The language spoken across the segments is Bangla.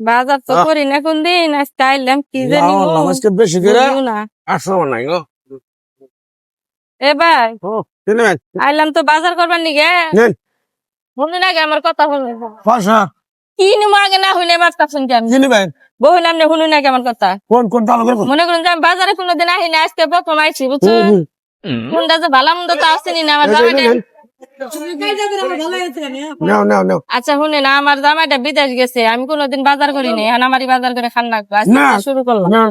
বাজার তো করি না কোন দিন আজকে আইলাম কি জানি আজকে বেশি করে বুঝিও না। আসবো নাই গো। এ ভাই কিনে ভাই আইলাম তো বাজার করবার নিগে নেন শুনি না আমার কথা শুনে পয়সা কি নিমো আগে না হইলে বাঁচতাছেন কি আমি কিনে ভাই বহিলাম না শুনি না আমার কথা কোন চালু করবো মনে করুন যে আমি বাজারে কোনোদিন আহি না আজকে প্রথম আইছি বুঝছো কোনটা যে ভালো মন্দ তো আসেনি না আমার জামাইটা নাও নাও নাও আচ্ছা শুনে না আমার জামাইটা বিদেশ গেছে আমি কোনোদিন বাজার করি নাই এখন আমারই বাজার করে খান লাগবে আজকে না। থেকে শুরু করলাম না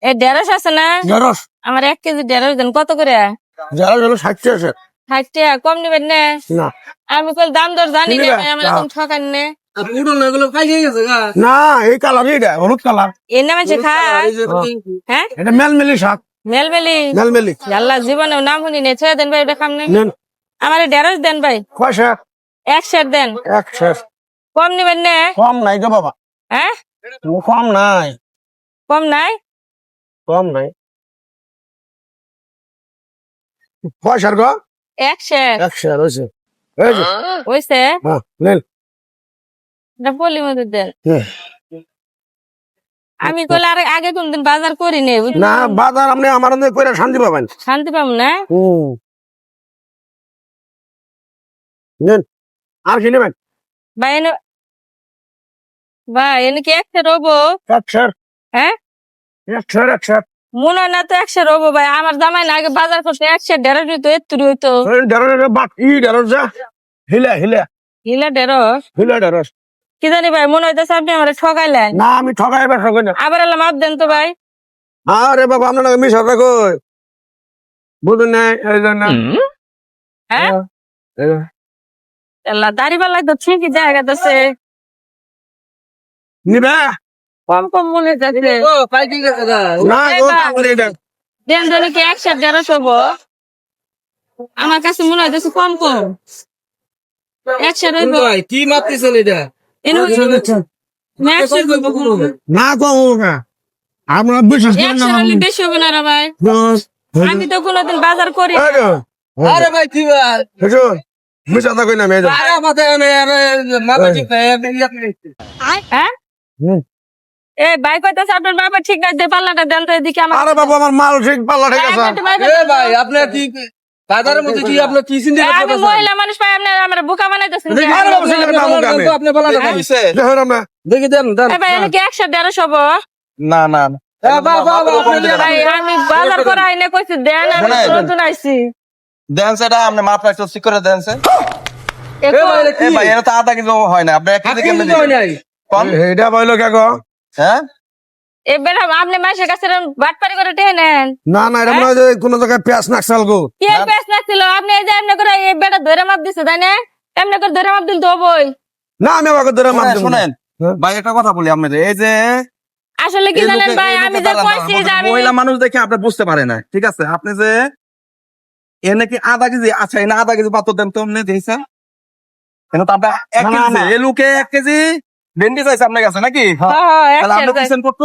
এই ঢেঁড়স আছে না জরস আমার 1 কেজি ঢেঁড়স দেন কত করে যারা হলো 60 আছে 60 টাকা কম নিবেন না না আমি কল দাম দর জানি না নিবে? ভাই, আমার এখন ঠকান নে না এই কালার এটা হলুদ কালার এর নামে যে খায় হ্যাঁ এটা মেলমেলি শাক মেলমেলি মেলমেলি আল্লাহ জীবনেও নাম শুনি নেই ছয় দেন ভাই ওটা খাম নেই নেন আমার ঢেঁড়স দেন ভাই পয়সা 1 দেন এক শেষ কম নিবেন না কম নাই গো বাবা হ্যাঁ কম নাই কম নাই কম নাই পয়সার গো 1 এক শেষ হয়েছে এই যে হইছে হ্যাঁ নেন এটা পলি মধ্যে দেন হুম। আমি কইলে আর আগে কোনদিন বাজার করি নেই না বাজার আপনি আমার করে শান্তি পাবেন শান্তি পাবো না নেন আর কি নেবেন ভাই এনে ভাই এনে কি 1 রবো এক শেষ হ্যাঁ এক শেষ মনে হয় না তো 1 রবো ভাই আমার জামাই না আগে বাজার করতে 1 ঢেঁড়স নিতো এত্তরি হইতো ঢেঁড়স যা হিলা হিলা হিলা ঢেঁড়স হিলা ঢেঁড়স কি জানি ভাই মনে হইতেছে আপনি আমার ঠকাইলেন না আমি ঠকাই ব্যবসা করি না আবার এলাম মাপ দেন তো ভাই আরে বাবা আপনার মিশা কই বুঝুন না এই জন্য হ্যাঁ আল্লাহ দাড়িপাল্লা তো ঠিকই জায়গা আছে নিবে কম কম মনে যাচ্ছে না এই গো বা- তাহলে এটা দেন ধরে কি 1 ঢেঁড়স হবো আমার কাছে মনে হইতেছে কম কম 1 হইব কি মাপতেছেন এটা এনে ম্যাক্স হইব না গো না আমরা বিশ্বাস করি না 1 হলে বেশি হবে না রে ভাই আমি তো কোনোদিন বাজার করি না। আরে ভাই কি মিশা কই না মেয়ে আরে মাথায় মাথা ঠিক নাই হ্যাঁ এ ভাই কইতাছে আপনার বাবা ঠিক নাই দিয়ে পাল্লাটা দেন তো এদিকে আমার আরে বাবা আমার মাল ঠিক পাল্লা ঠিক আছে এ ভাই আপনার কি বাজারের মধ্যে কি আপনার কি চিন্তা আমি করতেছেন মহিলা মানুষ পাই আপনি আমার বোকা বানাইতেছেন দেখি আরে বাবা, সেখানে পাবো কেন? আপনি বলাটা কইছে দেখুন আমরা দেখি দেন দেন এ ভাই এনে কি 1 ঢেঁড়স হবো না না না। ভাই আমি বাজার করা আইনে কইছি দেন আমি শোনেন। নতুন আইছি দেন সেটা আপনি মাপটা একটু ঠিক করে দেন স্যার। এ ভাই এটা কি এ ভাই এটা তো আধা কেজি হয় না, আপনি 1 কেজি কেমনে আপনি কই দিবেন? নাই কম এইটা বইলো কে গো হ্যাঁ এবার আপনি মাসের কাছে বাটপারি করে টেনে নেন না না এটা মনে হয় যে কোনো জায়গায় পেঁয়াজ নাকশাল গো কি আর পেছ লাগছিল আপনি এই যে এমনি করে এই বেটা ধরে মাপ দিছে তাই না এমনি করে ধরে মাপ দিল তো হবই না আমি আমাকে ধরে মাপ দেবো না। শুনেন হ্যাঁ? ভাই একটা কথা বলি আপনাদের, এই যে আসলে কি এই জানেন লোকে- ভাই এই আমি লোকে যে দাঁড়ান, কইছি যে দাঁড়ান। আমি মহিলা মানুষ দেখে আপনি বুঝতে পারে না, ঠিক আছে? আপনি যে এ নাকি আধা কেজি, আচ্ছা এনে আধা কেজি পাথর দেন তো এমনি দিয়েছেন কেন তো আপনার 1 না, কেজি না। এ লোকে 1 কেজি ভেন্ডি চাইছে আপনার কাছে নাকি? হ্যাঁ তাহলে আপনি দিচ্ছেন কত?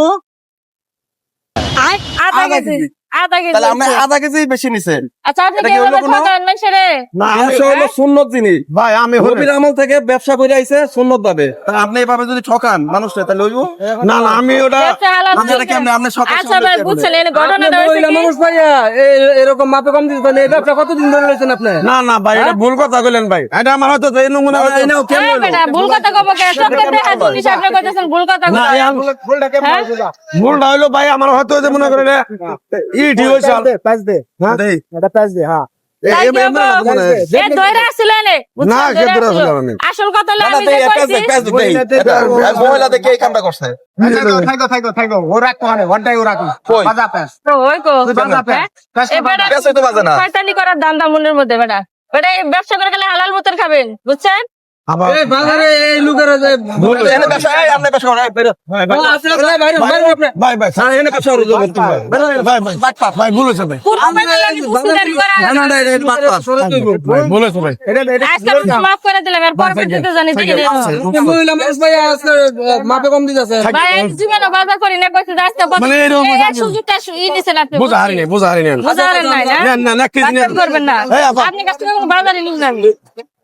আধা আধা কেজি কেজি। আধা কেজি তাহলে আপনি আধা কেজি বেশি নিছেন। আচ্ছা আপনি এটা কি কি হলো এভাবে কোনো- ঠকান মানুষেরে না আমি ব্যবসা হলো সুন্নত জিনিস, ভাই আমি হলে নবীর আমল থেকে ব্যবসা করে আইছে সুন্নত ভাবে, তা আপনি এইভাবে যদি ঠকান মানুষটা তাহলে হইব না না আমি ওটা ব্যবসা হালাল আপনি এটা কেমনে আপনি সকাল আচ্ছা ভাই বুঝছেন এই আপনি ঘটনাটা হইছে মহিলা কি মানুষ ভাইয়া এরকম মাপে কম দিতে পারেন এই ব্যবসা কতদিন ধরে রয়েছেন আপনি না না ভাই এটা ভুল কথা কইলেন ভাই এটা আমার হয়তো এই নমুনা হয়তো- এই বেটা ভুল কথা কব কে চোখে দেখা জিনিস আপনি কইতেছেন ভুল কথা না কইতেছেন এই ভুলটা হইলো ভাই আমার হয়তো যে মনে করেন ই ঠিক হইছে হ্যাঁ দেই তাই কি হবো? এ ধরে আসছিল এনে না কে ধরে আসলাম আমি আসল কথা হলো না না আমি দেই যে পেজ কইছি দেই মহিলা দেখে এই কামটা করছে কই ওই কো হ্যাঁ? এ বেটা পেছে তো বাজে না শয়তানি করার দান্দা মনের মধ্যে বেটা বেটা এই ব্যবসা করে গেলে হালাল মতন খাবেন বুঝছেন আবার এই বাজারে এই লোকেরা যে এনে ব্যবসা এই আপনি ব্যবসা করেন এই বেরো ভাই ভাই আছে ভাই ভাই আপনি ভাই ভাই স্যার এনে কাছে রুজু করতে ভাই ভাই ভাই ভাই ভুল হয়েছে ভাই কোন মেয়ে লাগি বুঝদারি করা না না এটা বাচ্চা ভাই ভুল হয়েছে ভাই আজকে আমি তো মাফ করে দিলাম এর পরবর্তীতে জানি দেখে নেব মহিলা মানুষ ভাইয়া আজকে মাপে কম দিতেছে ভাই এই জীবনে বাজার করি না কইছে যে আজকে মানে এরকম এই সুযোগটা ই নিছেন আপনি বুঝা হারি নেই বুঝা হারি নেই বুঝারেন নাই না না না না কি বাজার করবেন না এই আপা আপনি কাছ থেকে কোনো বাজারই নিন না